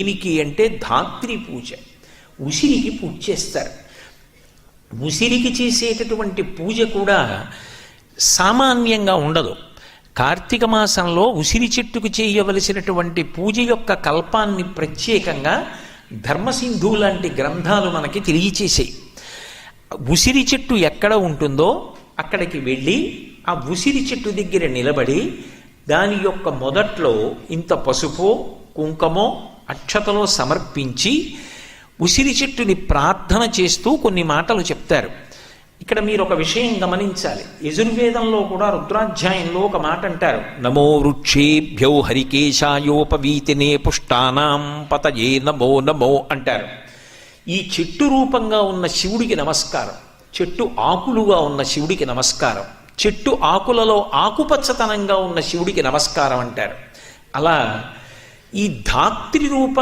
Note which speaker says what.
Speaker 1: దీనికి అంటే ధాత్రి పూజ. ఉసిరికి పూజ చేస్తారు. ఉసిరికి చేసేటటువంటి పూజ కూడా సామాన్యంగా ఉండదు. కార్తీక మాసంలో ఉసిరి చెట్టుకు చేయవలసినటువంటి పూజ యొక్క కల్పాన్ని ప్రత్యేకంగా ధర్మసింధు లాంటి గ్రంథాలు మనకి తెలియచేసాయి. ఉసిరి చెట్టు ఎక్కడ ఉంటుందో అక్కడికి వెళ్ళి ఆ ఉసిరి చెట్టు దగ్గర నిలబడి దాని యొక్క మొదట్లో ఇంత పసుపో కుంకుమో అక్షతలో సమర్పించి ఉసిరి చెట్టుని ప్రార్థన చేస్తూ కొన్ని మాటలు చెప్తారు. ఇక్కడ మీరు ఒక విషయం గమనించాలి. యజుర్వేదంలో కూడా రుద్రాధ్యాయంలో ఒక మాట అంటారు, నమో వృక్షేభ్యో హరికేశాయోపవీతినే పుష్టానాం పతయే నమో నమో అంటారు. ఈ చెట్టు రూపంగా ఉన్న శివుడికి నమస్కారం, చెట్టు ఆకులుగా ఉన్న శివుడికి నమస్కారం, చెట్టు ఆకులలో ఆకుపచ్చతనంగా ఉన్న శివుడికి నమస్కారం అంటారు. అలా ఈ ధాత్రి రూపం